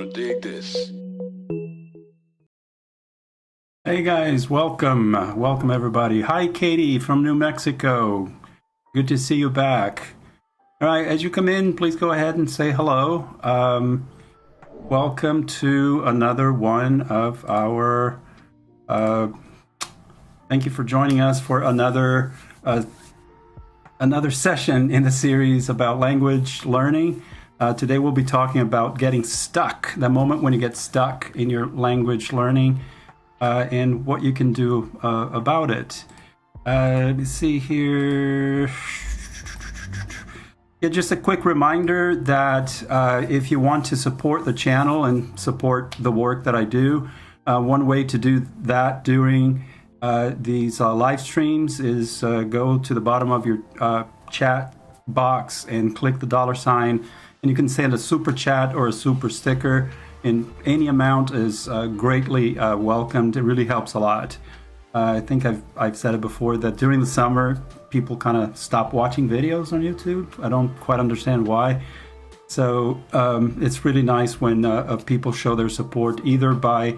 gonna dig this. Hey guys, welcome. Welcome everybody. Hi Katie from New Mexico. Good to see you back. All right, as you come in, please go ahead and say hello. Welcome to another one of our, thank you for joining us for another session in the series about language learning. Today we'll be talking about getting stuck, the moment when you get stuck in your language learning, and what you can do about it. Let me see here. Yeah, just a quick reminder that if you want to support the channel and support the work that I do, one way to do that during these live streams is go to the bottom of your chat box and click the $sign, and you can send a super chat or a super sticker, and any amount is greatly welcomed. It really helps a lot. I think I've said it before that during the summer people kind of stop watching videos on YouTube. I don't quite understand why. So it's really nice when people show their support either by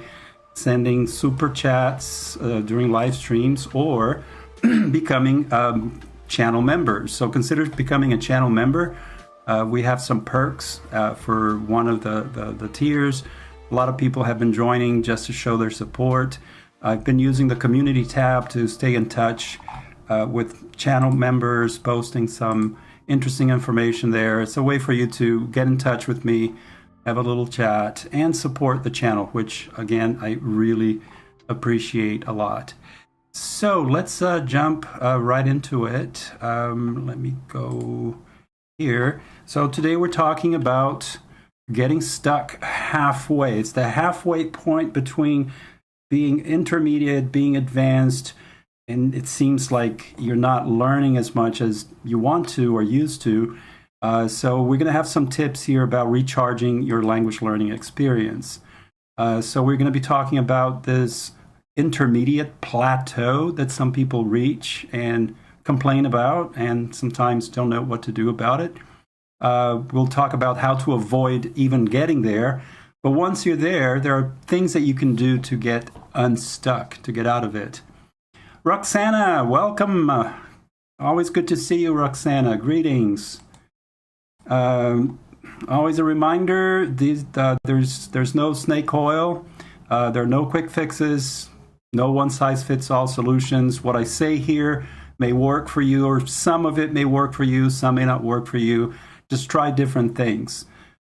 sending super chats during live streams or becoming channel members. So consider becoming a channel member. We have some perks for one of the tiers. A lot of people have been joining just to show their support. I've been using the community tab to stay in touch with channel members, posting some interesting information there. It's a way for you to get in touch with me, have a little chat, and support the channel, which again, I really appreciate a lot. So let's jump right into it. Let me go here. So today we're talking about getting stuck halfway. It's the halfway point between being intermediate, being advanced, and it seems like you're not learning as much as you want to or used to. So we're going to have some tips here about recharging your language learning experience. So we're going to be talking about this intermediate plateau that some people reach and complain about and sometimes don't know what to do about it. We'll talk about how to avoid even getting there. But once you're there, there are things that you can do to get unstuck, to get out of it. Roxana, welcome. Always good to see you, Roxana. Greetings. Always a reminder, there's no snake oil. There are no quick fixes, no one-size-fits-all solutions. What I say here may work for you, or some of it may work for you, some may not work for you. Just try different things.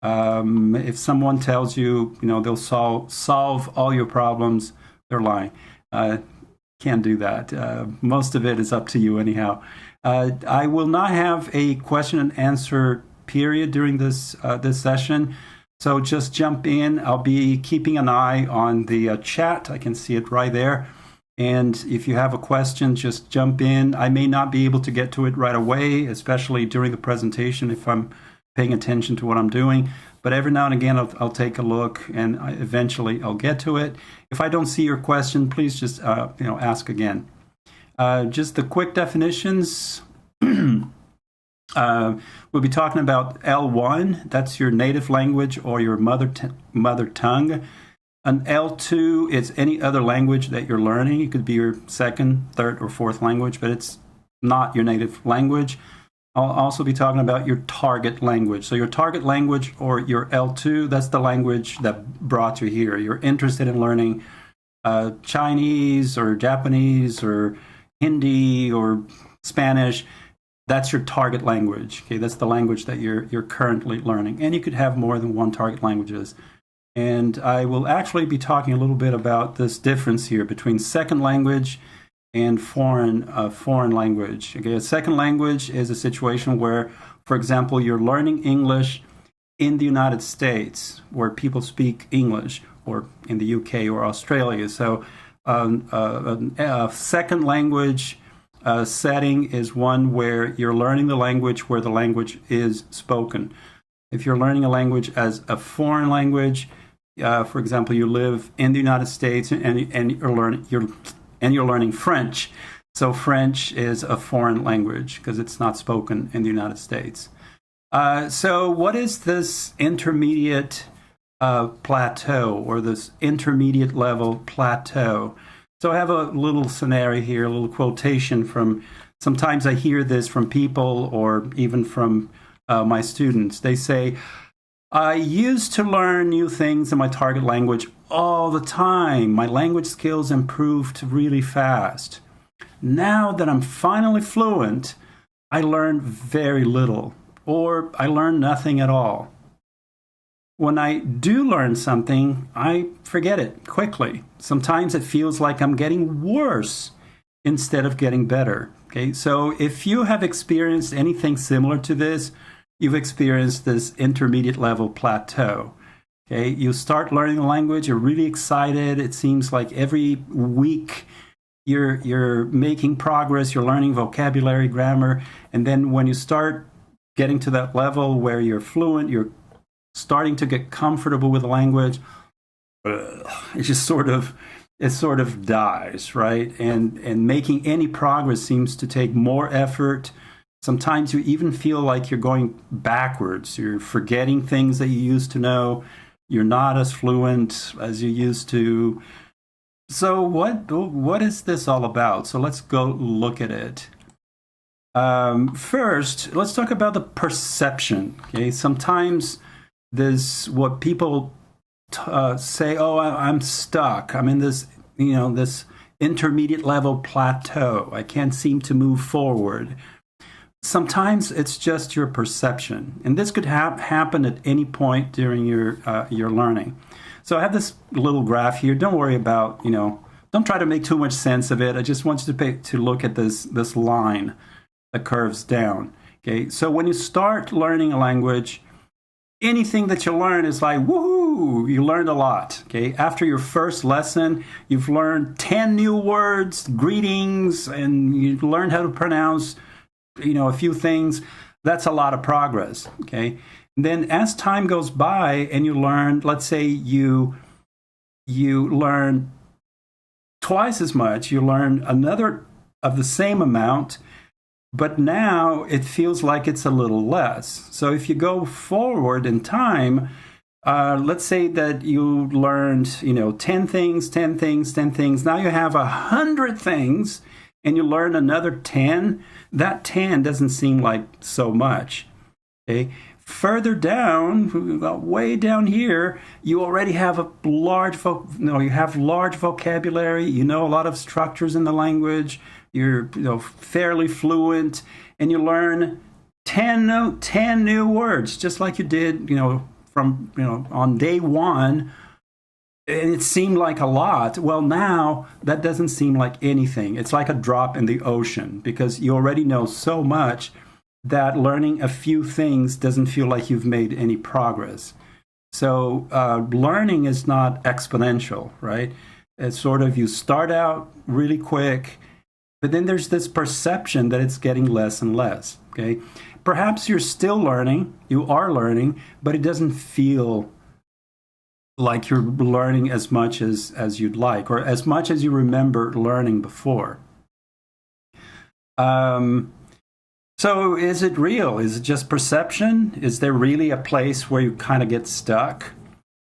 If someone tells you, they'll solve all your problems, they're lying. Can't do that. Most of it is up to you anyhow. I will not have a question and answer period during this session, so just jump in. I'll be keeping an eye on the chat. I can see it right there. And if you have a question, just jump in. I may not be able to get to it right away, especially during the presentation if I'm paying attention to what I'm doing. But every now and again, I'll take a look, and eventually I'll get to it. If I don't see your question, please just ask again. Just the quick definitions. We'll be talking about L1. That's your native language or your mother tongue. An L2 is any other language that you're learning. It could be your second, third, or fourth language, but it's not your native language. I'll also be talking about your target language. So your target language or your L2, that's the language that brought you here. You're interested in learning Chinese or Japanese or Hindi or Spanish. That's your target language. Okay, that's the language that you're currently learning. And you could have more than one target languages. And I will actually be talking a little bit about this difference here between second language and foreign language. Okay, a second language is a situation where, for example, you're learning English in the United States, where people speak English, or in the UK or Australia. So a second language setting is one where you're learning the language where the language is spoken. If you're learning a language as a foreign language, for example, you live in the United States and you're learning French. So French is a foreign language because it's not spoken in the United States. So what is this intermediate plateau, or this intermediate level plateau. So I have a little scenario here, a little quotation from, sometimes I hear this from people or even from my students. They say, I used to learn new things in my target language all the time. My language skills improved really fast. Now that I'm finally fluent, I learn very little, or I learn nothing at all. When I do learn something, I forget it quickly. Sometimes it feels like I'm getting worse instead of getting better. Okay, so if you have experienced anything similar to this, you've experienced this intermediate level plateau. Okay, you start learning the language, you're really excited. It seems like every week you're making progress, you're learning vocabulary, grammar, and then when you start getting to that level where you're fluent, you're starting to get comfortable with the language, it just sort of dies, right? And making any progress seems to take more effort. Sometimes you even feel like you're going backwards. You're forgetting things that you used to know. You're not as fluent as you used to. So what is this all about? So let's go look at it. First, let's talk about the perception. Okay, sometimes there's what people say, oh, I'm stuck. I'm in this, this intermediate level plateau. I can't seem to move forward. Sometimes it's just your perception, and this could happen at any point during your learning. So I have this little graph here. Don't worry about, don't try to make too much sense of it. I just want you to look at this line that curves down. Okay, so when you start learning a language, anything that you learn is like, woohoo, you learned a lot. Okay, after your first lesson, you've learned 10 new words, greetings, and you learned how to pronounce, a few things. That's a lot of progress. Okay, and then as time goes by and you learn, let's say you learn twice as much, you learn another of the same amount, but now it feels like it's a little less. So if you go forward in time, let's say that you learned, 10 things, 10 things, 10 things. Now you have 100 things and you learn another 10. That 10 doesn't seem like so much. Okay. Further down, way down here, you already have a large vocabulary. You know a lot of structures in the language. You're fairly fluent, and you learn 10 new words, just like you did, from on day one. And it seemed like a lot. Well, now that doesn't seem like anything. It's like a drop in the ocean because you already know so much that learning a few things doesn't feel like you've made any progress. So learning is not exponential, right? It's sort of you start out really quick, but then there's this perception that it's getting less and less, okay? Perhaps you're still learning, you are learning, but it doesn't feel like you're learning as much as you'd like, or as much as you remember learning before. So is it real? Is it just perception? Is there really a place where you kind of get stuck?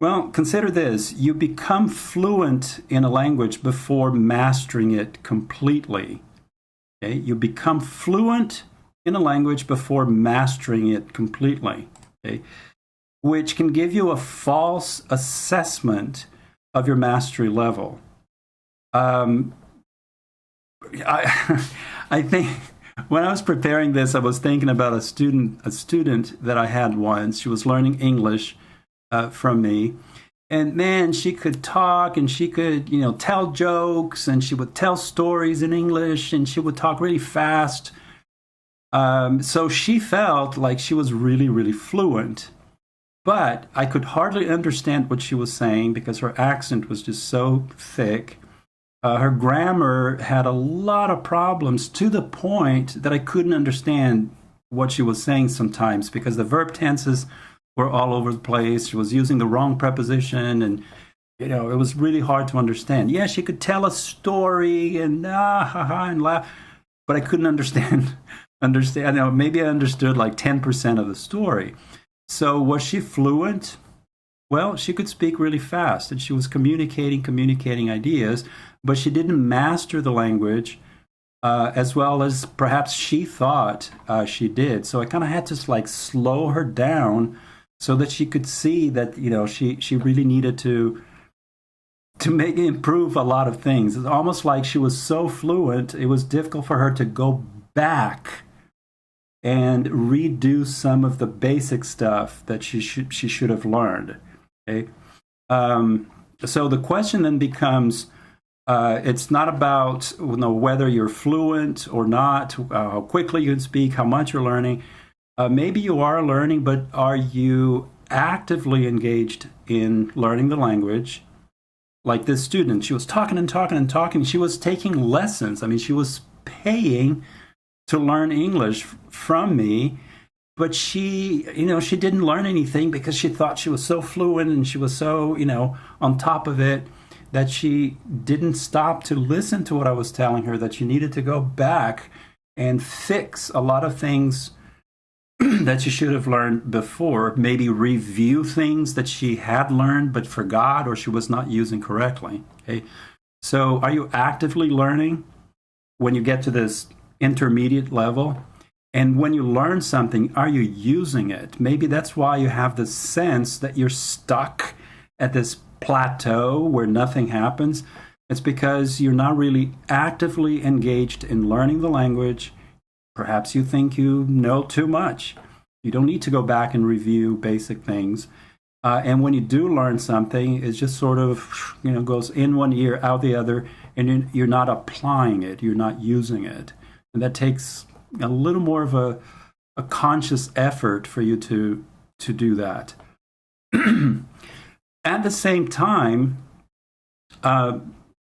Well, consider this. You become fluent in a language before mastering it completely. Okay? You become fluent in a language before mastering it completely. Okay? Which can give you a false assessment of your mastery level. I think when I was preparing this, I was thinking about a student that I had once. She was learning English from me, and man, she could talk and she could, tell jokes, and she would tell stories in English, and she would talk really fast. So she felt like she was really, really fluent. But I could hardly understand what she was saying because her accent was just so thick. Her grammar had a lot of problems to the point that I couldn't understand what she was saying sometimes because the verb tenses were all over the place. She was using the wrong preposition, and it was really hard to understand. Yeah, she could tell a story and and laugh, but I couldn't understand. Maybe I understood like 10% of the story. So was she fluent? Well, she could speak really fast and she was communicating ideas, but she didn't master the language as well as perhaps she thought she did. So I kind of had to like slow her down so that she could see that, you know, she really needed to make improve a lot of things. It's almost like she was so fluent, it was difficult for her to go back and redo some of the basic stuff that she should have learned. Okay, so the question then becomes, it's not about, you know, whether you're fluent or not, how quickly you can speak, how much you're learning. Maybe you are learning, but are you actively engaged in learning the language? Like this student, she was talking and talking and talking. She was taking lessons. I mean, she was paying to learn English from me, but she, you know, she didn't learn anything because she thought she was so fluent and she was so, you know, on top of it that she didn't stop to listen to what I was telling her, that she needed to go back and fix a lot of things that she should have learned before, maybe review things that she had learned but forgot or she was not using correctly. Okay, so are you actively learning when you get to this intermediate level? And when you learn something, are you using it? Maybe that's why you have the sense that you're stuck at this plateau where nothing happens. It's because you're not really actively engaged in learning the language. Perhaps you think you know too much. You don't need to go back and review basic things. And when you do learn something, it just sort of, you know, goes in one ear, out the other, and you're not applying it. You're not using it. And that takes a little more of a conscious effort for you to do that. At the same time,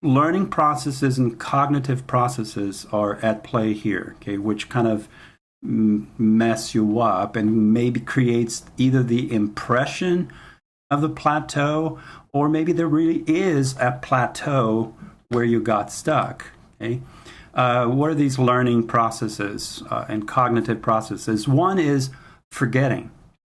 learning processes and cognitive processes are at play here, okay, which kind of mess you up and maybe creates either the impression of the plateau or maybe there really is a plateau where you got stuck. Okay, what are these learning processes and cognitive processes? One is forgetting.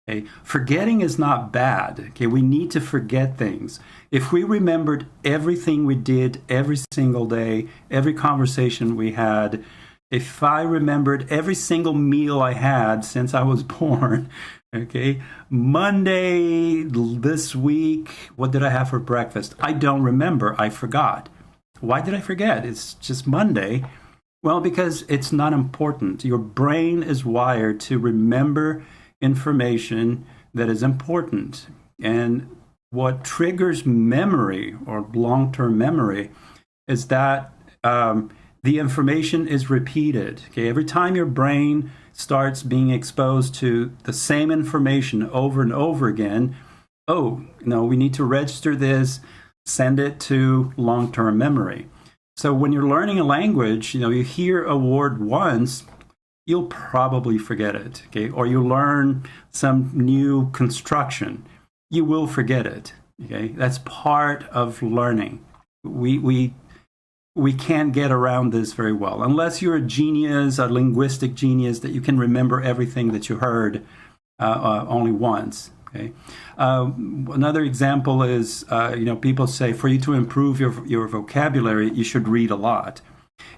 Okay, forgetting is not bad. Okay, we need to forget things. If we remembered everything we did every single day, every conversation we had, if I remembered every single meal I had since I was born, okay, Monday this week, what did I have for breakfast? I don't remember. I forgot. Why did I forget? It's just Monday. Well, because it's not important. Your brain is wired to remember information that is important. And what triggers memory or long-term memory is that the information is repeated. Okay, every time your brain starts being exposed to the same information over and over again, oh, no, we need to register this, send it to long-term memory. So when you're learning a language, you know, you hear a word once, you'll probably forget it, okay? Or you learn some new construction, you will forget it, okay? That's part of learning. We can't get around this very well, unless you're a genius, a linguistic genius, that you can remember everything that you heard only once, okay? Another example is, you know, people say for you to improve your vocabulary, you should read a lot.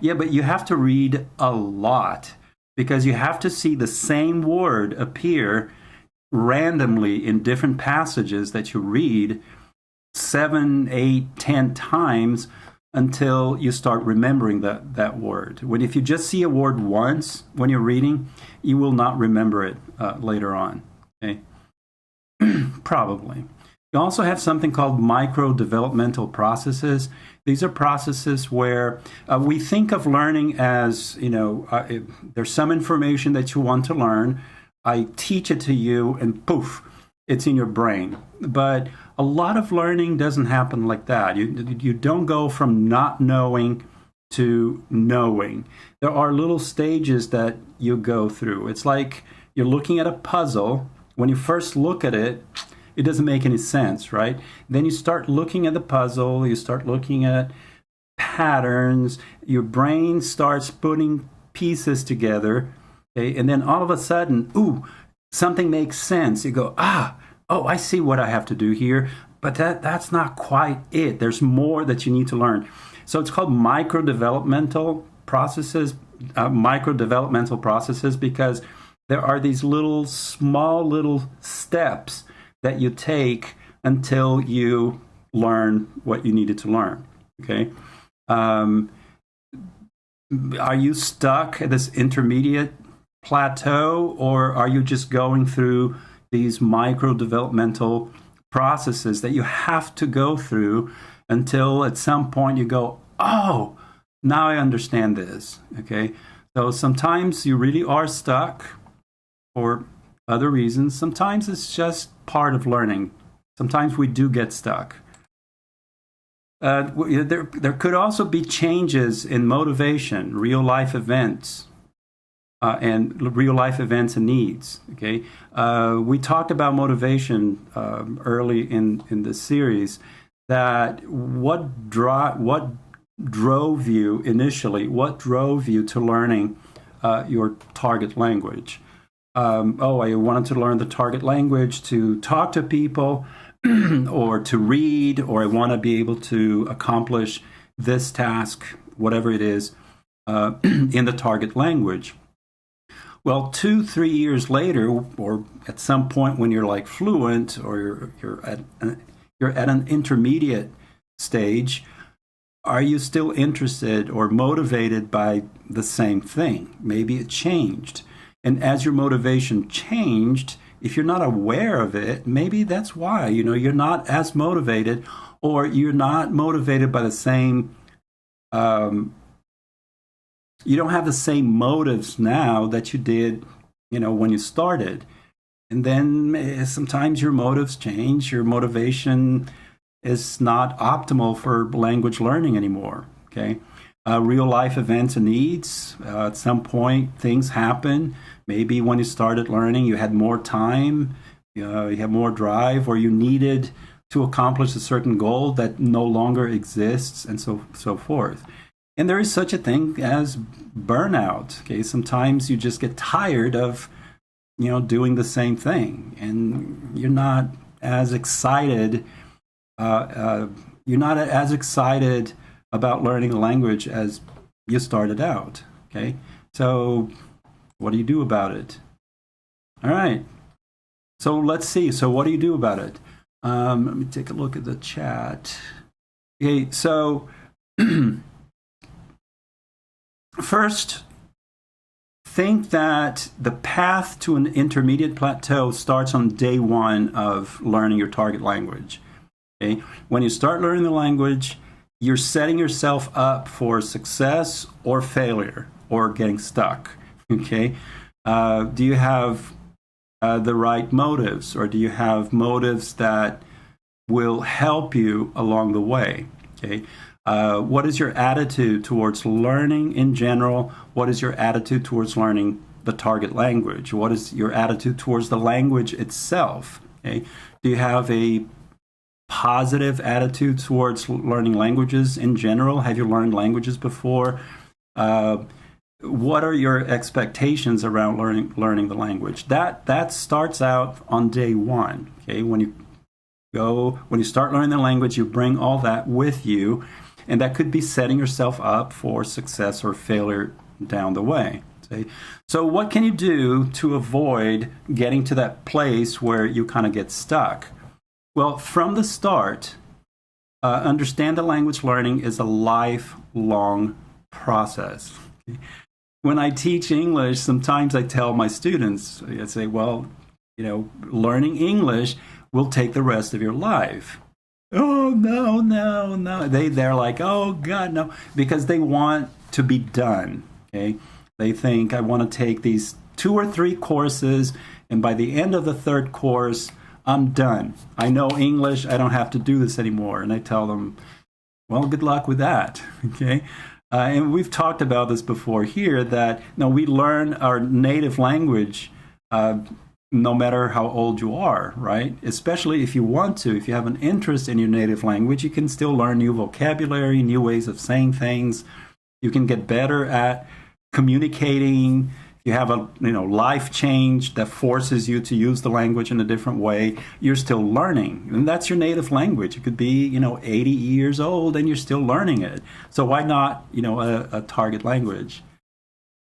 Yeah, but you have to read a lot, because you have to see the same word appear randomly in different passages that you read 7, 8, 10 times until you start remembering that word. If you just see a word once when you're reading, you will not remember it later on. Okay? Probably. You also have something called micro-developmental processes. These are processes where we think of learning as, you know, there's some information that you want to learn. I teach it to you and poof, it's in your brain. But a lot of learning doesn't happen like that. You don't go from not knowing to knowing. There are little stages that you go through. It's like you're looking at a puzzle. When you first look at it, it doesn't make any sense, right? Then you start looking at the puzzle, you start looking at patterns, your brain starts putting pieces together, okay? And then all of a sudden, ooh, something makes sense. You go, oh, I see what I have to do here, but that's not quite it. There's more that you need to learn. So it's called micro-developmental processes, because there are these small little steps that you take until you learn what you needed to learn. Okay. Are you stuck at this intermediate plateau, or are you just going through these micro-developmental processes that you have to go through until at some point you go, oh, now I understand this. Okay. So sometimes you really are stuck for other reasons. Sometimes it's just part of learning. Sometimes we do get stuck. There could also be changes in motivation, real life events, and needs. Okay, we talked about motivation early in this series. That what drove you initially? What drove you to learning your target language? I wanted to learn the target language to talk to people, or to read, or I want to be able to accomplish this task, whatever it is, in the target language. Well, 2-3 years later, or at some point when you're like fluent, or you're at an intermediate stage, are you still interested or motivated by the same thing? Maybe it changed. And as your motivation changed, if you're not aware of it, maybe that's why, you're not as motivated, or you're not motivated by the same, you don't have the same motives now that you did, when you started. And then sometimes your motives change. Your motivation is not optimal for language learning anymore. Okay. Real life events and needs. At some point, things happen. Maybe when you started learning, you had more time, you had more drive, or you needed to accomplish a certain goal that no longer exists, and so forth. And there is such a thing as burnout. Okay, sometimes you just get tired of, doing the same thing, and you're not as excited. About learning a language as you started out. Okay, so what do you do about it? All right. So let's see. So what do you do about it? Let me take a look at the chat. Okay, so first, think that the path to an intermediate plateau starts on day one of learning your target language. Okay, when you start learning the language, you're setting yourself up for success or failure or getting stuck. Okay, do you have the right motives, or do you have motives that will help you along the way? Okay, what is your attitude towards learning in general? What is your attitude towards learning the target language? What is your attitude towards the language itself? Okay, do you have a positive attitude towards learning languages in general? Have you learned languages before? What are your expectations around learning the language? That starts out on day one. Okay, when you start learning the language, you bring all that with you, and that could be setting yourself up for success or failure down the way. Okay? So what can you do to avoid getting to that place where you kind of get stuck? Well, from the start, understand that language learning is a lifelong process. When I teach English, sometimes I tell my students, I say, well, learning English will take the rest of your life. Oh, no. They're like, oh, God, no, because they want to be done. Okay, they think, I want to take these 2 or 3 courses, and by the end of the 3rd course, I'm done. I know English. I don't have to do this anymore. And I tell them, well, good luck with that. Okay. And we've talked about this before here, that we learn our native language no matter how old you are, right? Especially if you want to. If you have an interest in your native language, you can still learn new vocabulary, new ways of saying things. You can get better at communicating you have a life change that forces you to use the language in a different way, you're still learning. And that's your native language. You could be 80 years old and you're still learning it. So why not a target language?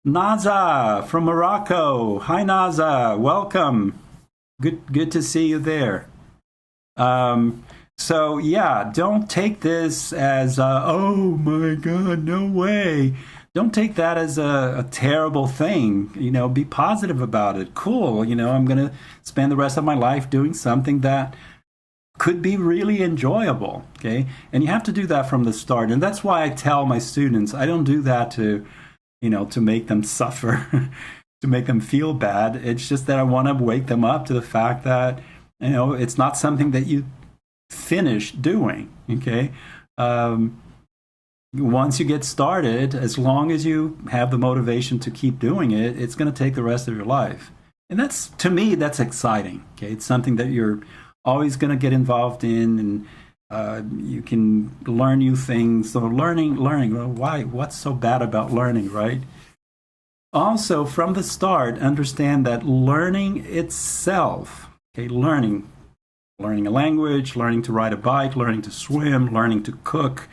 Naza from Morocco. Hi, Naza. Welcome. Good to see you there. So yeah, don't take this as oh my God, no way. Don't take that as a terrible thing. Be positive about it. Cool. I'm going to spend the rest of my life doing something that could be really enjoyable. Okay. And you have to do that from the start. And that's why I tell my students, I don't do that to make them suffer, to make them feel bad. It's just that I want to wake them up to the fact that, it's not something that you finish doing. Okay. Once you get started, as long as you have the motivation to keep doing it, it's going to take the rest of your life. And that's, to me, that's exciting. Okay. It's something that you're always going to get involved in, and you can learn new things. So learning, why? What's so bad about learning, right? Also, from the start, understand that learning itself, okay, learning a language, learning to ride a bike, learning to swim, learning to cook,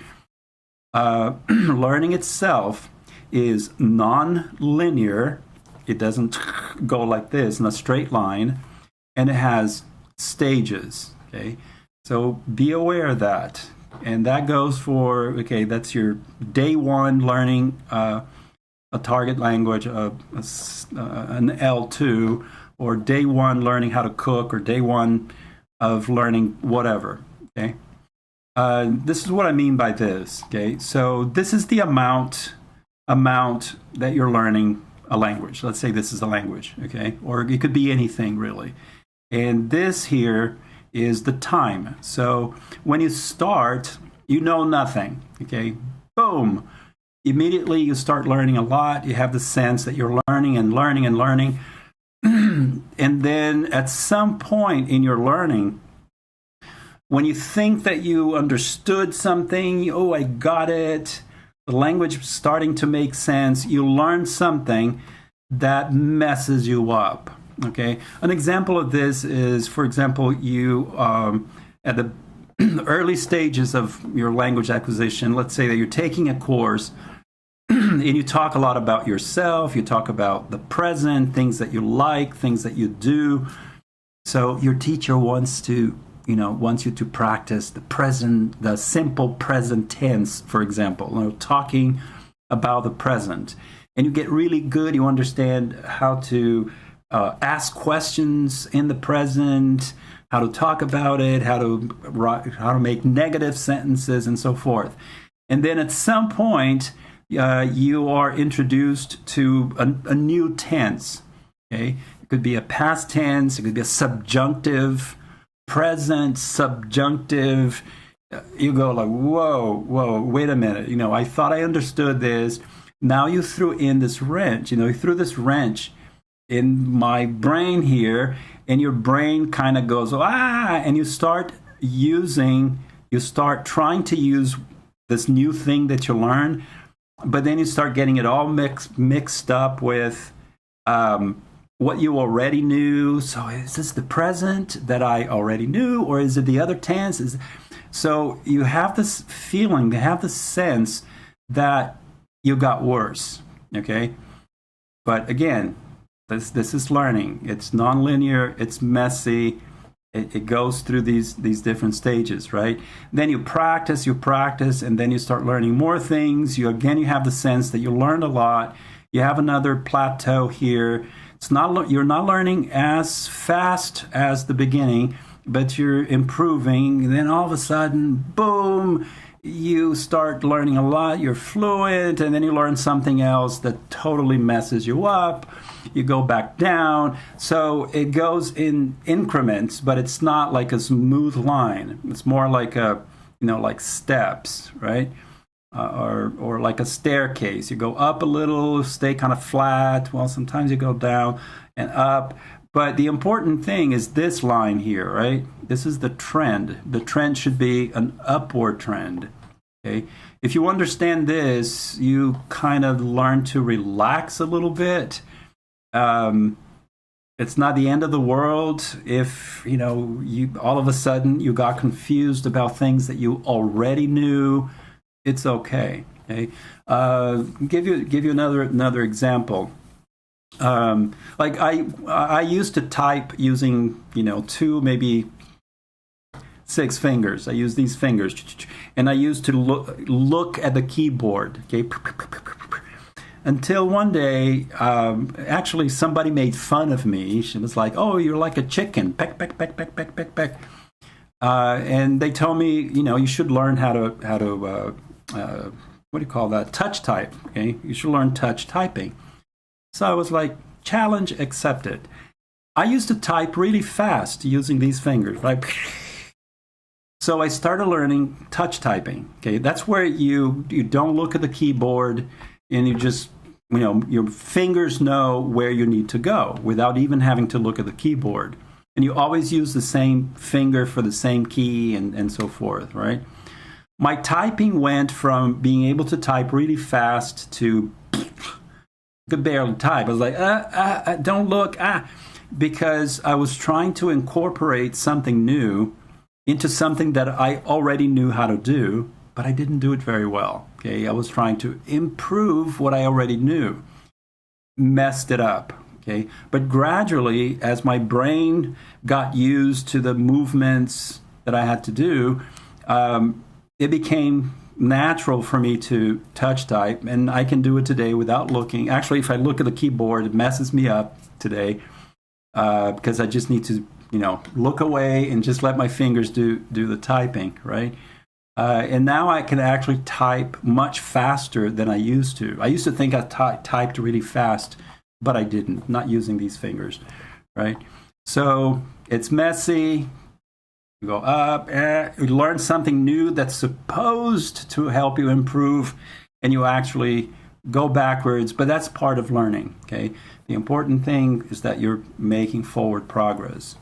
learning itself is non-linear. It doesn't go like this in a straight line, and it has stages, okay? So be aware of that. And that goes for, okay, that's your day one learning a target language, an L2, or day one learning how to cook, or day one of learning whatever, okay? This is what I mean by this, okay? So this is the amount that you're learning a language. Let's say this is a language, okay? Or it could be anything, really. And this here is the time. So when you start, you know nothing, okay? Boom. Immediately you start learning a lot. You have the sense that you're learning and learning and learning. And then at some point in your learning, when you think that you understood something, oh, I got it, the language is starting to make sense, you learn something that messes you up, okay? An example of this is, for example, you, at the early stages of your language acquisition, let's say that you're taking a course, and you talk a lot about yourself, you talk about the present, things that you like, things that you do. So your teacher wants you to practice the present, the simple present tense, for example, talking about the present. And you get really good, you understand how to ask questions in the present, how to talk about it, how to make negative sentences, and so forth. And then at some point, you are introduced to a new tense. Okay, it could be a past tense, it could be a subjunctive, present, subjunctive. You go like, whoa, wait a minute. I thought I understood this. Now you threw in this wrench. You threw this wrench in my brain here, and your brain kind of goes, and you start trying to use this new thing that you learned, but then you start getting it all mixed up with what you already knew. So is this the present that I already knew, or is it the other tense? So you have this feeling, you have the sense that you got worse, okay? But again, this is learning. It's nonlinear, it's messy, it goes through these different stages, right? Then you practice, and then you start learning more things. You have the sense that you learned a lot. You have another plateau here. You're not learning as fast as the beginning, but you're improving. And then all of a sudden, boom, you start learning a lot. You're fluent, and then you learn something else that totally messes you up. You go back down. So it goes in increments, but it's not like a smooth line. It's more like like steps, right? Or like a staircase. You go up a little, stay kind of flat. Well, sometimes you go down and up. But the important thing is this line here, right? This is the trend. The trend should be an upward trend, okay? If you understand this, you kind of learn to relax a little bit. It's not the end of the world if you all of a sudden you got confused about things that you already knew. It's okay. Okay. Give you another example. Like I used to type using 2, maybe 6 fingers. I use these fingers, and I used to look at the keyboard. Okay. Until one day, actually, somebody made fun of me. She was like, "Oh, you're like a chicken, peck, peck, peck, peck, peck, peck, peck." And they told me, you should learn how to what do you call that? Touch type. Okay, you should learn touch typing. So I was like, challenge accepted. I used to type really fast using these fingers, right? So I started learning touch typing. Okay, that's where you don't look at the keyboard, and you just your fingers know where you need to go without even having to look at the keyboard. And you always use the same finger for the same key and so forth, right? My typing went from being able to type really fast to could barely type. I was like, don't look, because I was trying to incorporate something new into something that I already knew how to do, but I didn't do it very well. Okay, I was trying to improve what I already knew, messed it up. Okay, but gradually, as my brain got used to the movements that I had to do, it became natural for me to touch type, and I can do it today without looking. Actually, if I look at the keyboard, it messes me up today because I just need to, look away and just let my fingers do the typing, right? And now I can actually type much faster than I used to. I used to think I typed really fast, but I didn't, not using these fingers, right? So it's messy. You go up, you learn something new that's supposed to help you improve, and you actually go backwards, but that's part of learning, okay? The important thing is that you're making forward progress.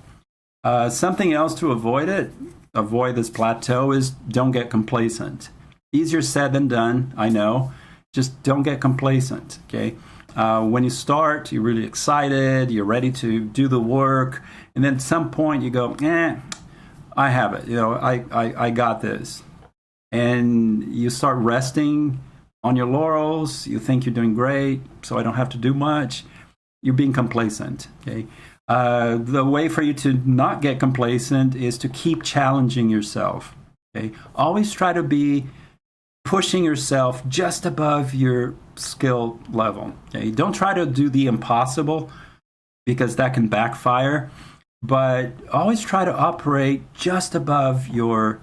Something else to avoid this plateau is don't get complacent. Easier said than done, I know. Just don't get complacent, okay? When you start, you're really excited, you're ready to do the work, and then at some point you go, I have it. I got this. And you start resting on your laurels. You think you're doing great, so I don't have to do much. You're being complacent. Okay. The way for you to not get complacent is to keep challenging yourself. Okay. Always try to be pushing yourself just above your skill level. Okay. Don't try to do the impossible, because that can backfire. But always try to operate just above your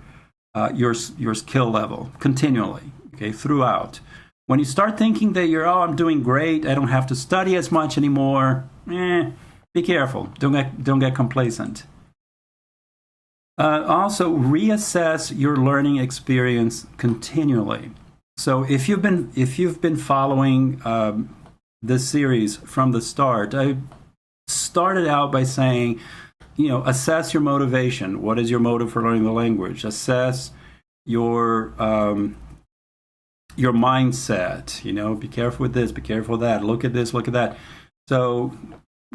skill level continually, okay, throughout. When you start thinking that I'm doing great, I don't have to study as much anymore, be careful. Don't get complacent. Also, reassess your learning experience continually. So if you've been following this series from the start, I started out by saying, assess your motivation. What is your motive for learning the language? Assess your mindset. Be careful with this, be careful with that. Look at this, look at that. So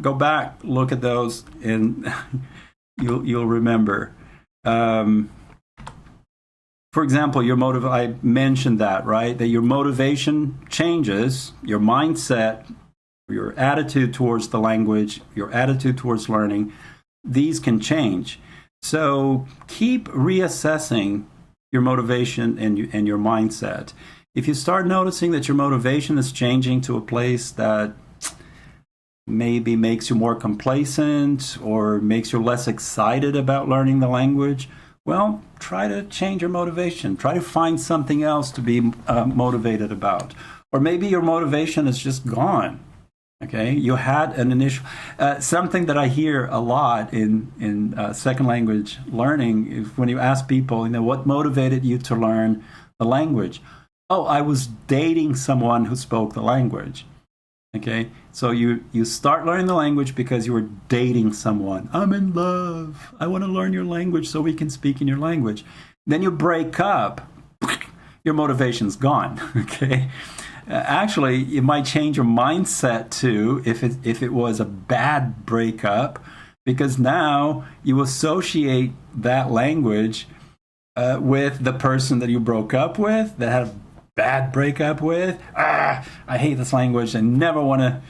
go back, look at those, and you'll remember. For example, your motive. I mentioned that, right? That your motivation changes, your mindset, your attitude towards the language, your attitude towards learning. These can change. So keep reassessing your motivation and your mindset. If you start noticing that your motivation is changing to a place that maybe makes you more complacent or makes you less excited about learning the language, well, try to change your motivation. Try to find something else to be motivated about. Or maybe your motivation is just gone. Okay, you had an initial something that I hear a lot in second language learning is when you ask people, what motivated you to learn the language? Oh, I was dating someone who spoke the language. Okay, so you start learning the language because you were dating someone. I'm in love. I want to learn your language so we can speak in your language. Then you break up. Your motivation's gone. Okay. Actually, it might change your mindset too if it was a bad breakup, because now you associate that language with the person that you broke up with, that had a bad breakup with. I hate this language. I never want to,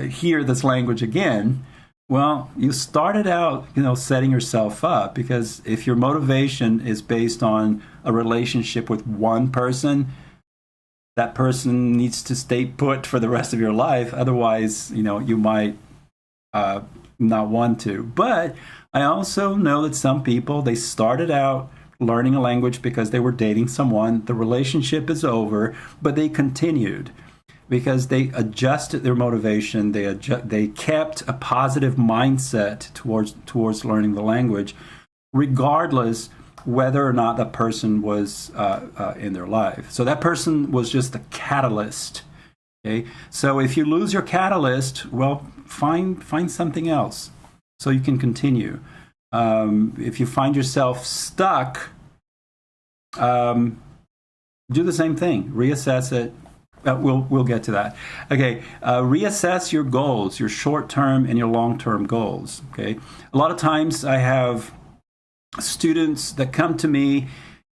hear this language again. Well, you started out, setting yourself up, because if your motivation is based on a relationship with one person, that person needs to stay put for the rest of your life. Otherwise, you might not want to. But I also know that some people, they started out learning a language because they were dating someone. The relationship is over, but they continued because they adjusted their motivation. They kept a positive mindset towards learning the language, regardless whether or not that person was in their life. So that person was just the catalyst. Okay, so if you lose your catalyst, well, find something else so you can continue. If you find yourself stuck, do the same thing. Reassess it. We'll get to that. Okay, reassess your goals, your short-term and your long-term goals. Okay, a lot of times I have students that come to me,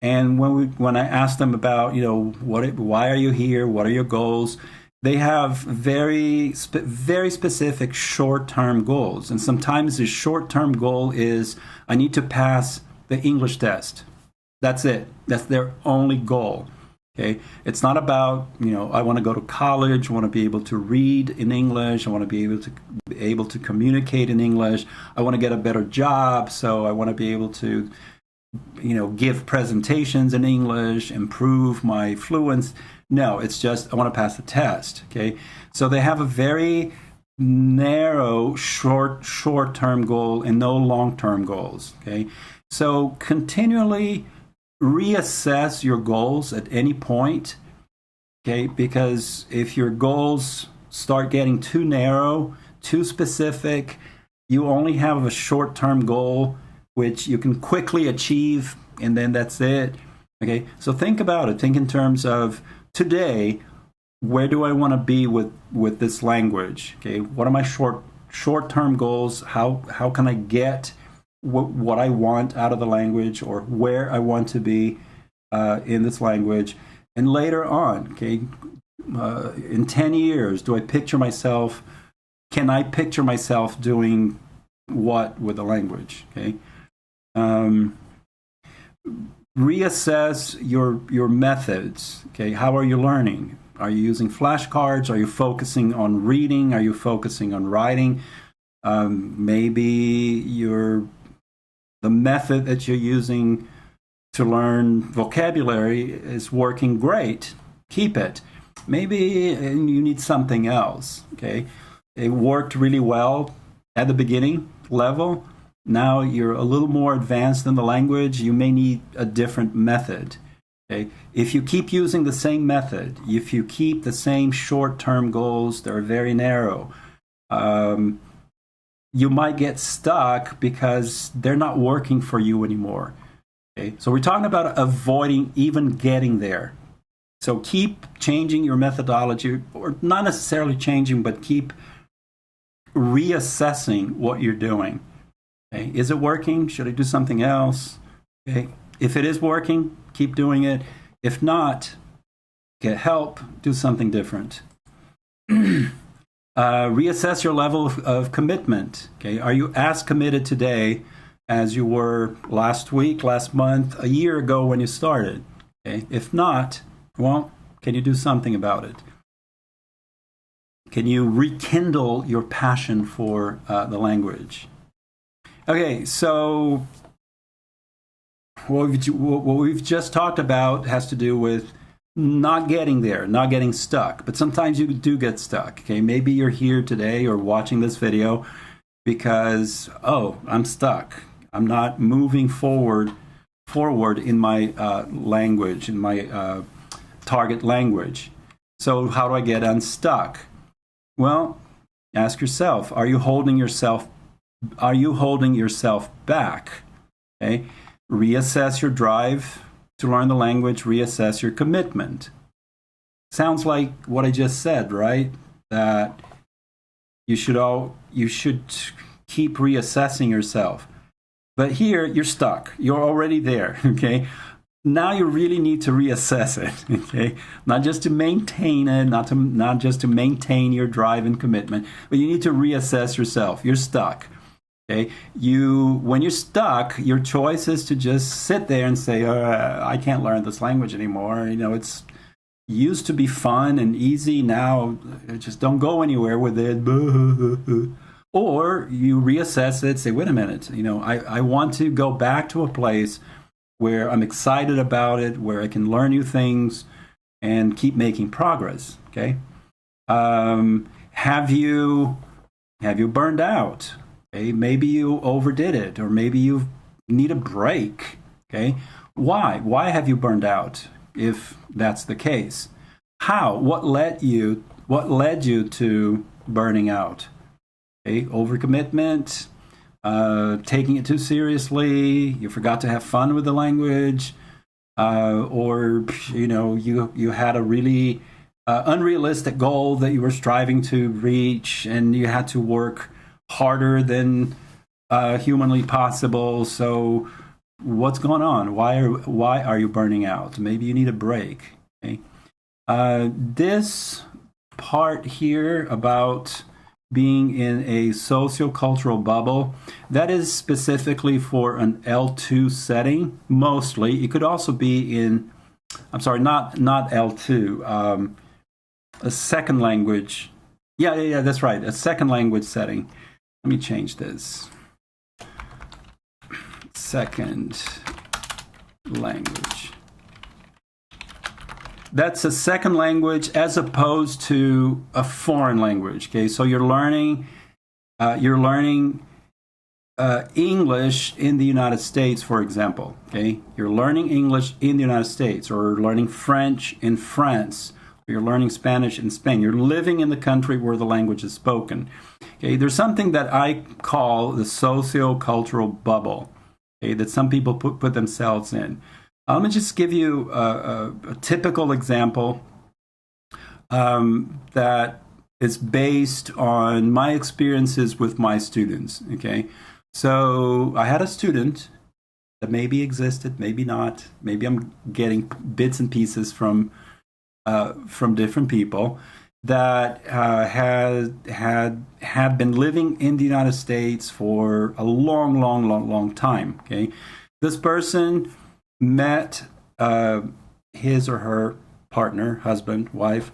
and when I ask them about why are you here, what are your goals, they have very specific short-term goals. And sometimes the short-term goal is, I need to pass the English test. That's it. That's their only goal. Okay, it's not about I want to go to college. I want to be able to read in English. I want to be able to communicate in English. I want to get a better job, so I want to be able to give presentations in English, improve my fluency. No, it's just I want to pass the test. Okay, so they have a very narrow short-term goal and no long-term goals. Okay, so continually reassess your goals at any point. Okay, because if your goals start getting too narrow, too specific, you only have a short-term goal which you can quickly achieve, and then that's it. Okay, so think about it. Think in terms of today, where do I want to be with this language? Okay, what are my short-term goals? How can I get what I want out of the language, or where I want to be in this language? And later on, okay, in 10 years, do I picture myself? Can I picture myself doing what with the language? Okay. Reassess your methods. Okay, how are you learning? Are you using flashcards? Are you focusing on reading? Are you focusing on writing? Maybe the method that you're using to learn vocabulary is working great. Keep it. Maybe you need something else. Okay, it worked really well at the beginning level. Now you're a little more advanced in the language. You may need a different method. Okay? If you keep using the same method, if you keep the same short-term goals, they're very narrow, you might get stuck because they're not working for you anymore. Okay? So we're talking about avoiding even getting there. So keep changing your methodology, or not necessarily changing, but keep reassessing what you're doing. Okay. Is it working? Should I do something else? Okay. If it is working, keep doing it. If not, get help, do something different. Reassess your level of commitment. Okay. Are you as committed today as you were last week, last month, a year ago when you started? Okay. If not, well, can you do something about it? Can you rekindle your passion for the language? Okay, so what we've just talked about has to do with not getting there, not getting stuck. But sometimes you do get stuck. Okay, maybe you're here today or watching this video because, I'm stuck. I'm not moving forward in my language, in my target language. So how do I get unstuck? Well, ask yourself, are you holding yourself back? Okay? Reassess your drive to learn the language, reassess your commitment. Sounds like what I just said, right? That you should keep reassessing yourself. But here you're stuck. You're already there, okay? Now you really need to reassess it, okay? Not just to maintain it, not just to maintain your drive and commitment, but you need to reassess yourself. You're stuck. Okay, when you're stuck, your choice is to just sit there and say, I can't learn this language anymore. It's used to be fun and easy. Now, just don't go anywhere with it. Or you reassess it, say, wait a minute, I want to go back to a place where I'm excited about it, where I can learn new things and keep making progress. Okay, have you burned out? Okay, maybe you overdid it, or maybe you need a break. Okay, why have you burned out? If that's the case, how? What led you to burning out? Okay, overcommitment, taking it too seriously. You forgot to have fun with the language, or you had a really unrealistic goal that you were striving to reach, and you had to work harder than humanly possible. So what's going on? Why are you burning out? Maybe you need a break. Okay? This part here about being in a sociocultural bubble, that is specifically for an L2 setting, mostly. It could also be in, I'm sorry, not L2, a second language. Yeah, that's right, a second language setting. Let me change this. Second language. That's a second language as opposed to a foreign language. Okay, so you're learning English in the United States, for example. Okay, you're learning English in the United States, or learning French in France. Or you're learning Spanish in Spain. You're living in the country where the language is spoken. Okay, there's something that I call the sociocultural bubble, okay, that some people put themselves in. Let me just give you a typical example that is based on my experiences with my students. Okay, so I had a student that maybe existed, maybe not. Maybe I'm getting bits and pieces from different people that had been living in the United States for a long time. Okay, this person met his or her partner, husband, wife,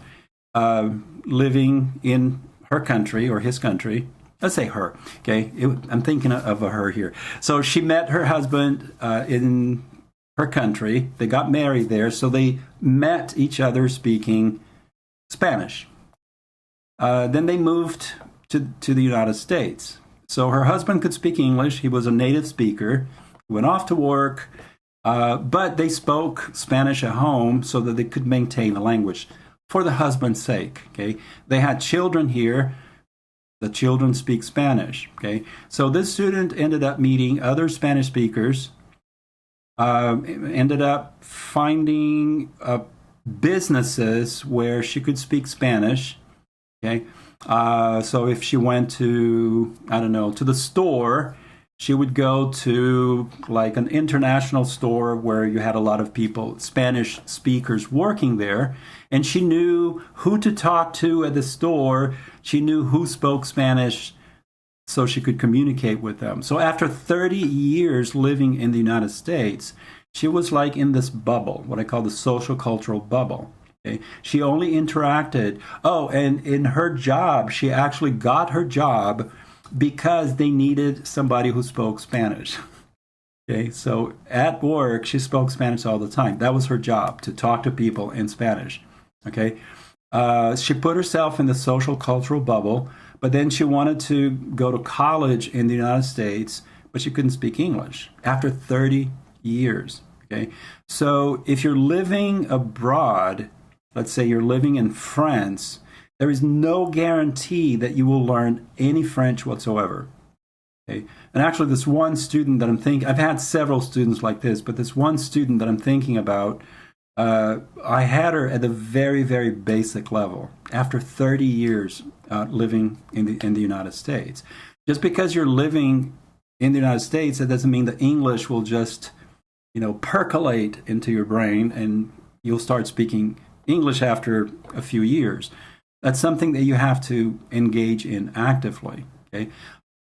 living in her country or his country. Let's say her. Okay, I'm thinking of a her here. So she met her husband in her country. They got married there, so they met each other speaking Spanish. Then they moved to the United States. So her husband could speak English. He was a native speaker. He went off to work, but they spoke Spanish at home so that they could maintain the language for the husband's sake. Okay, they had children here. The children speak Spanish. Okay, so this student ended up meeting other Spanish speakers. Ended up finding businesses where she could speak Spanish. Okay, so if she went to, I don't know, to the store, she would go to like an international store where you had a lot of people, Spanish speakers working there, and she knew who to talk to at the store. She knew who spoke Spanish, so she could communicate with them. So after 30 years living in the United States, she was like in this bubble, what I call the social cultural bubble. Okay? She only interacted. Oh, and in her job, she actually got her job because they needed somebody who spoke Spanish. Okay, so at work, she spoke Spanish all the time. That was her job, to talk to people in Spanish. Okay, she put herself in the social cultural bubble, but then she wanted to go to college in the United States, but she couldn't speak English after 30 years. Okay, so if you're living abroad, let's say you're living in France, there is no guarantee that you will learn any French whatsoever. Okay, and actually, this one student that I'm thinking, I've had several students like this, but this one student that I'm thinking about, I had her at the very, very basic level after 30 years living in the United States. Just because you're living in the United States, that doesn't mean that English will just, percolate into your brain and you'll start speaking English after a few years. That's something that you have to engage in actively. Okay,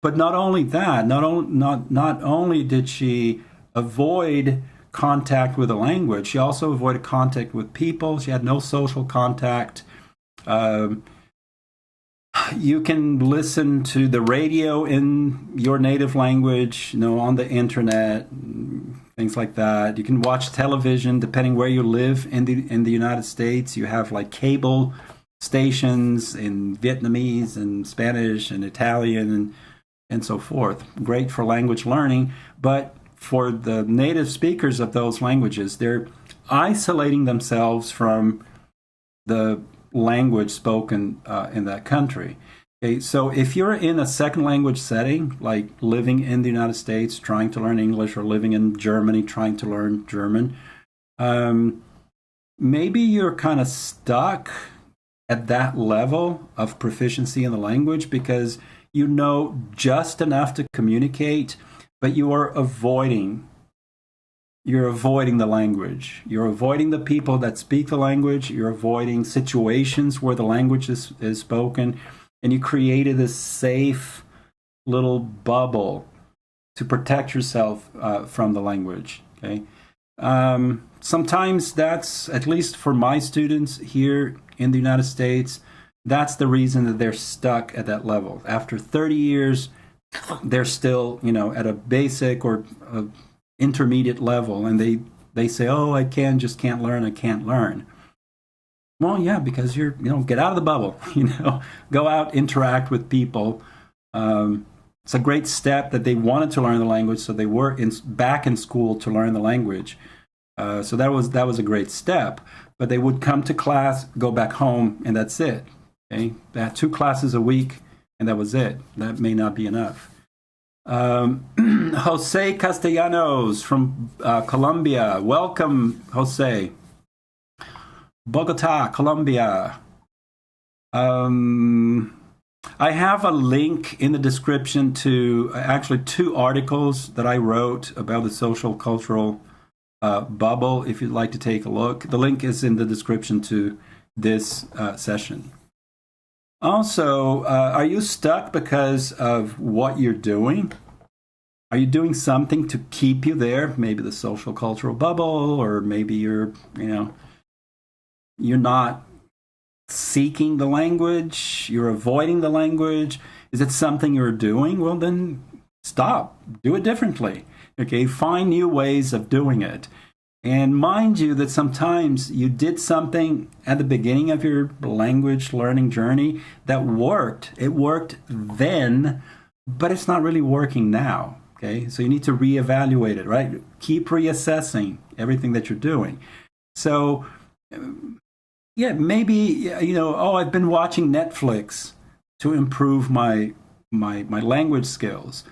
but not only that, not only did she avoid contact with the language, she also avoided contact with people. She had no social contact. You can listen to the radio in your native language, on the internet, things like that. You can watch television, depending where you live in the United States. You have like cable stations in Vietnamese and Spanish and Italian and so forth. Great for language learning, but for the native speakers of those languages, they're isolating themselves from the language spoken in that country. Okay, so if you're in a second language setting, like living in the United States trying to learn English, or living in Germany trying to learn German, maybe you're kind of stuck at that level of proficiency in the language because you know just enough to communicate, but you are avoiding the language. You're avoiding the people that speak the language. You're avoiding situations where the language is spoken. And you created this safe little bubble to protect yourself from the language. Okay. Sometimes that's, at least for my students here in the United States, that's the reason that they're stuck at that level. After 30 years, they're still, at a basic or intermediate level, and they say, "Oh, I just can't learn. I can't learn." Well, yeah, because you're, get out of the bubble. Go out, interact with people. It's a great step that they wanted to learn the language, so they were back in school to learn the language. So that was a great step. But they would come to class, go back home, and that's it. Okay, they had 2 classes a week, and that was it. That may not be enough. Jose Castellanos from Colombia. Welcome, Jose. Bogota, Colombia. I have a link in the description to actually 2 articles that I wrote about the social cultural bubble, if you'd like to take a look. The link is in the description to this session. Also, are you stuck because of what you're doing? Are you doing something to keep you there? Maybe the social cultural bubble, or maybe you're not seeking the language, you're avoiding the language. Is it something you're doing? Well, then stop. Do it differently. Okay, find new ways of doing it. And mind you that sometimes you did something at the beginning of your language learning journey that worked. It worked then, but it's not really working now. Okay, so you need to reevaluate it, right? Keep reassessing everything that you're doing. So, yeah, maybe, I've been watching Netflix to improve my language skills,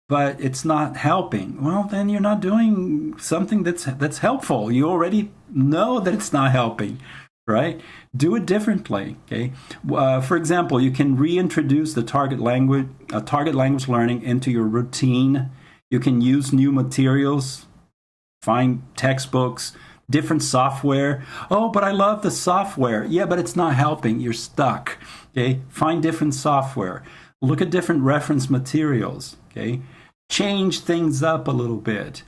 but it's not helping. Well, then you're not doing something that's helpful. You already know that it's not helping, right? Do it differently. Okay. For example, you can reintroduce the target language learning into your routine. You can use new materials, find textbooks, different software. Oh, but I love the software. Yeah, but it's not helping. You're stuck. Okay. Find different software. Look at different reference materials. Okay. Change things up a little bit.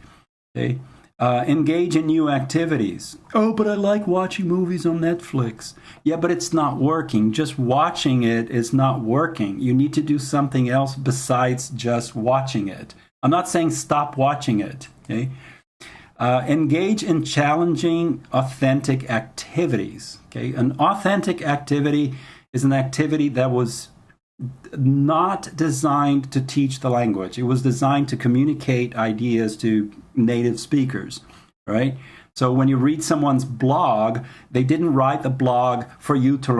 Okay. Engage in new activities. Oh, but I like watching movies on Netflix. Yeah, but it's not working. Just watching it is not working. You need to do something else besides just watching it. I'm not saying stop watching it. Okay. Engage in challenging, authentic activities. Okay. An authentic activity is an activity that was not designed to teach the language. It was designed to communicate ideas to native speakers, right? So when you read someone's blog, they didn't write the blog for you to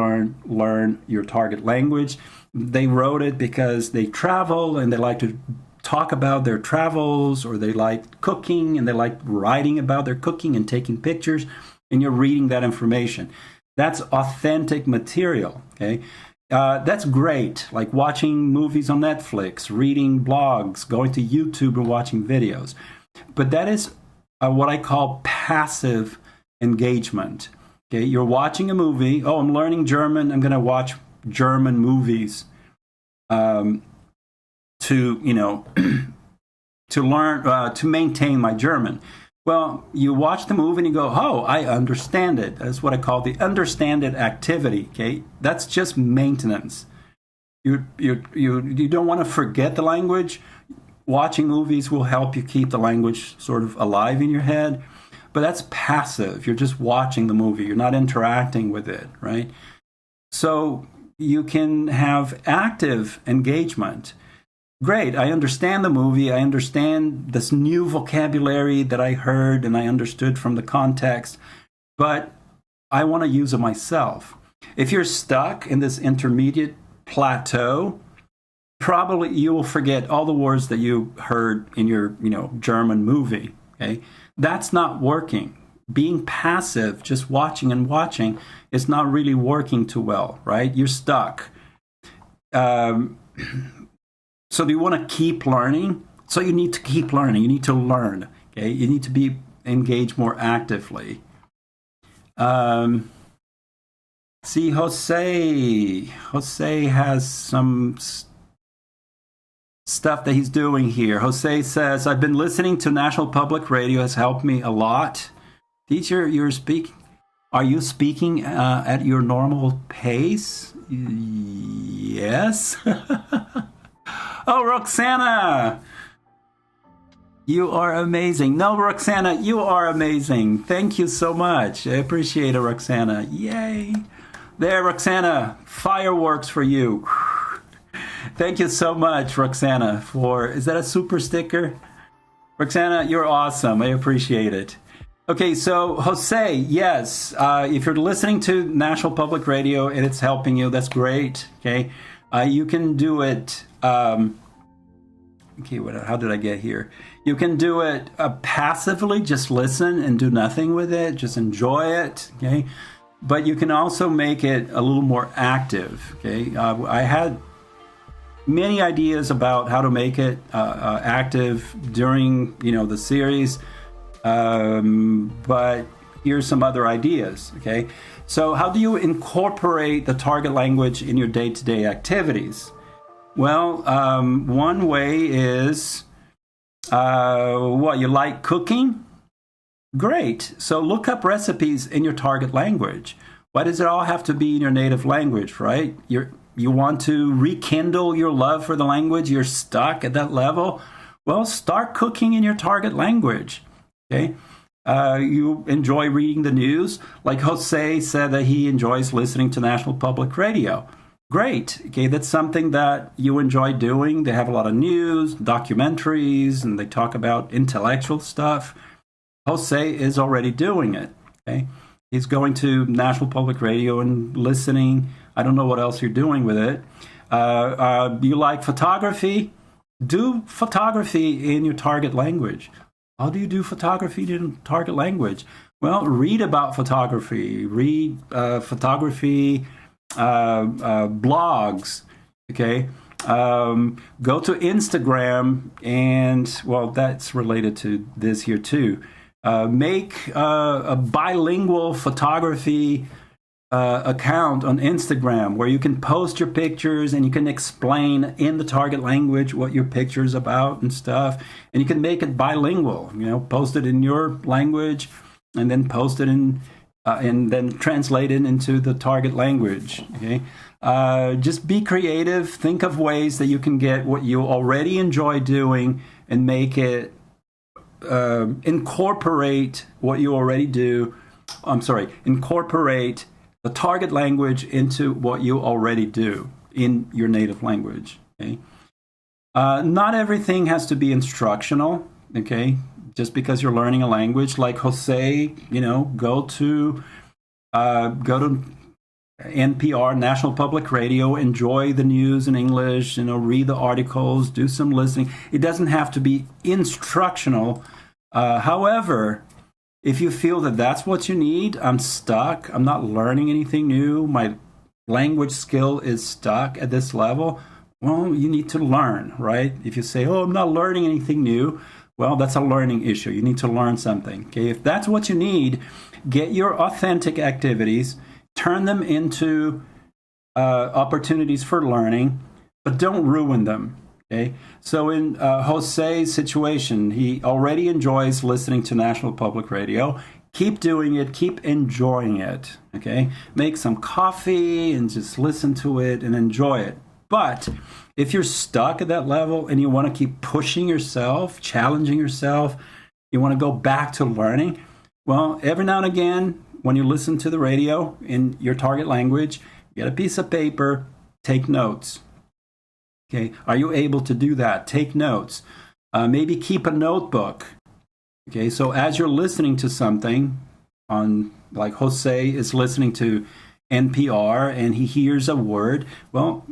learn your target language. They wrote it because they travel and they like to talk about their travels, or they like cooking and they like writing about their cooking and taking pictures. and you're reading that information. That's authentic material, okay? That's great, like watching movies on Netflix, reading blogs, going to YouTube and watching videos. But that is what I call passive engagement. Okay, you're watching a movie. Oh, I'm learning German. I'm going to watch German movies to, to learn, to maintain my German. Well, you watch the movie and you go, oh, I understand it. That's what I call the understand it activity. Okay, that's just maintenance. You don't want to forget the language. Watching movies will help you keep the language sort of alive in your head, but that's passive. You're just watching the movie. You're not interacting with it, right? So you can have active engagement. Great, I understand the movie. I understand this new vocabulary that I heard and I understood from the context, but I want to use it myself. If you're stuck in this intermediate plateau, probably you will forget all the words that you heard in your, German movie. Okay, that's not working. Being passive, just watching and watching, is not really working too well, right? You're stuck. So do you want to keep learning? So you need to keep learning. You need to learn. Okay, you need to be engaged more actively. See, Jose has some stuff that he's doing here. Jose says, I've been listening to National Public Radio, has helped me a lot. Teacher, are you speaking at your normal pace? Yes. Oh, Roxana, you are amazing. No, Roxana, you are amazing. Thank you so much. I appreciate it, Roxana. Yay. There, Roxana, fireworks for you. Thank you so much, Roxana, is that a super sticker? Roxana, you're awesome. I appreciate it. Okay, so Jose, yes, if you're listening to National Public Radio and it's helping you, that's great. Okay, you can do it. How did I get here? You can do it passively, just listen and do nothing with it, just enjoy it. Okay, but you can also make it a little more active. Okay, I had many ideas about how to make it active during the series, but here's some other ideas. Okay, so how do you incorporate the target language in your day-to-day activities? Well, one way is you like cooking? Great. So look up recipes in your target language. Why does it all have to be in your native language, right? You want to rekindle your love for the language? You're stuck at that level? Well, start cooking in your target language, okay? You enjoy reading the news. Like Jose said that he enjoys listening to National Public Radio. Great, okay, that's something that you enjoy doing. They have a lot of news, documentaries, and they talk about intellectual stuff. Jose is already doing it, okay? He's going to National Public Radio and listening. I don't know what else you're doing with it. You like photography? Do photography in your target language. How do you do photography in target language? Well, read about photography. Read photography blogs. Okay. Go to Instagram and, well, that's related to this here too. Make a bilingual photography account on Instagram where you can post your pictures and you can explain in the target language what your picture is about and stuff. And you can make it bilingual, post it in your language and then post it in and then translate it into the target language. Okay. Just be creative. Think of ways that you can get what you already enjoy doing and make it incorporate what you already do. Incorporate the target language into what you already do in your native language. Okay. Not everything has to be instructional. Okay. Just because you're learning a language, like Jose, go to NPR, National Public Radio, enjoy the news in English, read the articles, do some listening. It doesn't have to be instructional. However, If you feel that that's what you need, I'm stuck, I'm not learning anything new, my language skill is stuck at this level, well, you need to learn, right? If you say, oh, I'm not learning anything new, well, that's a learning issue. You need to learn something. Okay, if that's what you need, get your authentic activities, turn them into opportunities for learning, but don't ruin them. Okay, so in Jose's situation, he already enjoys listening to National Public Radio. Keep doing it, keep enjoying it. Okay, make some coffee and just listen to it and enjoy it. But if you're stuck at that level and you want to keep pushing yourself, challenging yourself, you want to go back to learning, well, every now and again, when you listen to the radio in your target language, get a piece of paper, take notes. Okay, are you able to do that? Take notes. Maybe keep a notebook. Okay, so as you're listening to something on, like Jose is listening to NPR and he hears a word, well,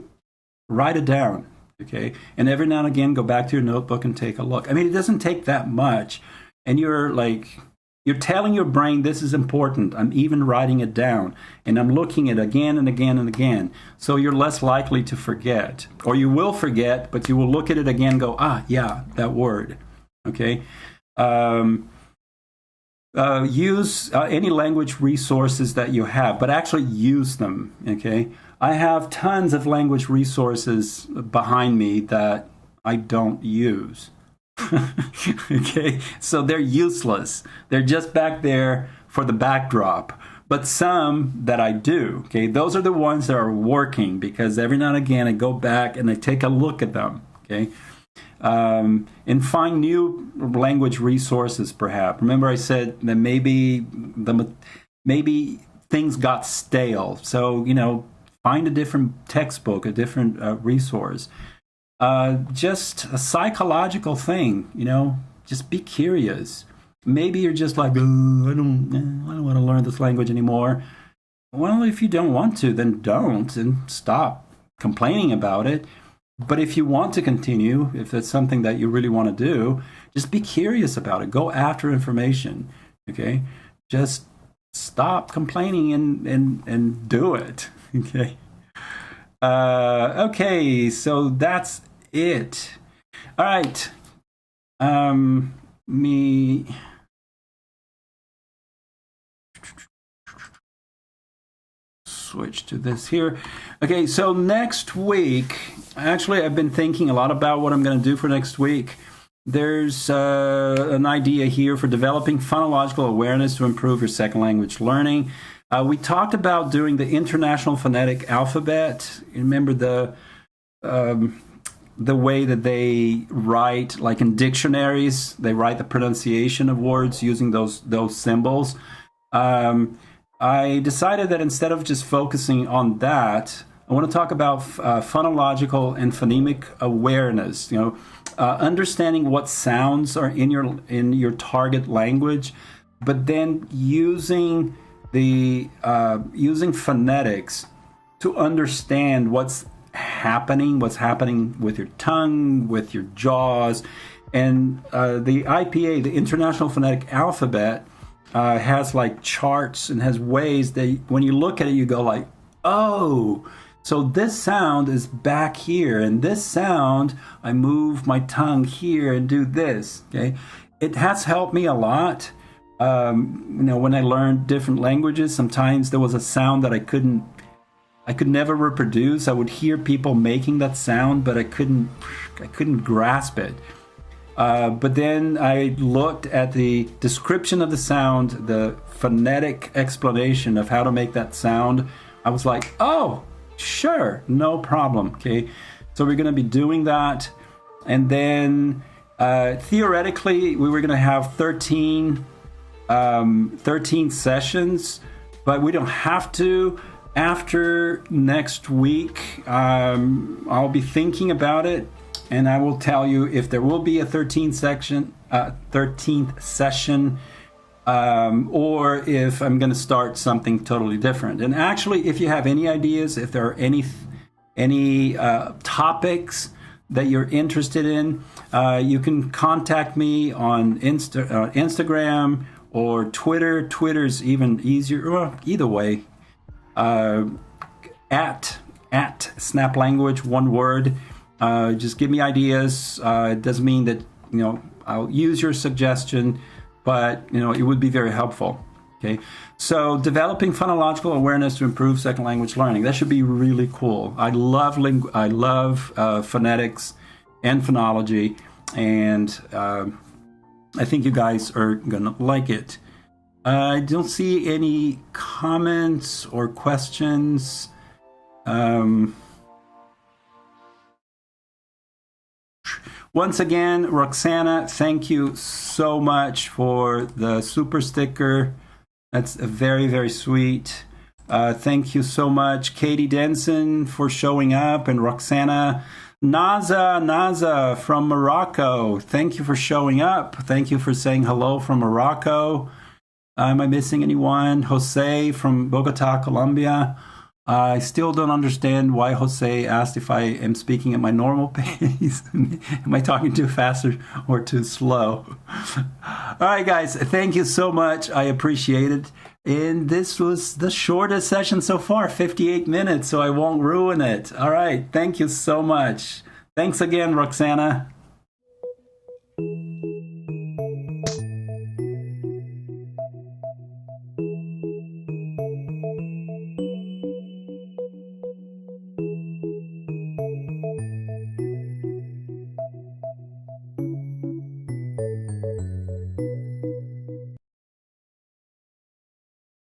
write it down. Okay, and every now and again, go back to your notebook and take a look. I mean, it doesn't take that much, and you're telling your brain this is important. I'm even writing it down, and I'm looking at it again and again and again. So you're less likely to forget, or you will forget, but you will look at it again and go, yeah, that word. Okay. Use any language resources that you have, but actually use them. Okay. I have tons of language resources behind me that I don't use. Okay, so they're useless. They're just back there for the backdrop. But some that I do, okay, those are the ones that are working, because every now and again I go back and I take a look at them, okay, and find new language resources. Perhaps remember I said that maybe things got stale, so find a different textbook, a different resource. Just a psychological thing, just be curious. Maybe you're just like, I don't want to learn this language anymore. Well, if you don't want to, then don't, and stop complaining about it. But if you want to continue, if it's something that you really want to do, just be curious about it. Go after information, okay? Just stop complaining and do it, okay? Okay, so that's it. All right. Me switch to this here. Okay, so next week, actually, I've been thinking a lot about what I'm going to do for next week. There's an idea here for developing phonological awareness to improve your second language learning. We talked about doing the International Phonetic Alphabet. Remember the way that they write, like in dictionaries, they write the pronunciation of words using those symbols. I decided that instead of just focusing on that, I want to talk about phonological and phonemic awareness. Understanding what sounds are in your target language, but then using phonetics to understand what's happening with your tongue, with your jaws. And the IPA, the International Phonetic Alphabet, has like charts and has ways that when you look at it, you go like, oh, so this sound is back here, and this sound, I move my tongue here and do this. Okay, it has helped me a lot. When I learned different languages, sometimes there was a sound that I could never reproduce. I would hear people making that sound, but I couldn't grasp it. But then I looked at the description of the sound, the phonetic explanation of how to make that sound. I was like, oh, sure, no problem. Okay, so we're going to be doing that. And then theoretically, we were going to have 13 sessions, but we don't have to. After next week, I'll be thinking about it, and I will tell you if there will be a 13th session, or if I'm going to start something totally different. And actually, if you have any ideas, if there are any topics that you're interested in, you can contact me on Instagram or Twitter. Twitter's even easier. Well, either way, at Snap Language, one word. Just give me ideas. It doesn't mean that I'll use your suggestion, but it would be very helpful. Okay, so developing phonological awareness to improve second language learning. That should be really cool. I love phonetics and phonology, and I think you guys are gonna like it. I don't see any comments or questions. Once again, Roxana, thank you so much for the super sticker. That's very, very sweet. Thank you so much, Katie Denson, for showing up, and Roxana. Naza from Morocco, thank you for showing up. Thank you for saying hello from Morocco. Am I missing anyone? Jose from Bogota, Colombia. I still don't understand why Jose asked if I am speaking at my normal pace. Am I talking too fast or too slow? All right, guys, thank you so much. I appreciate it. And this was the shortest session so far, 58 minutes, so I won't ruin it. All right, thank you so much. Thanks again, Roxana.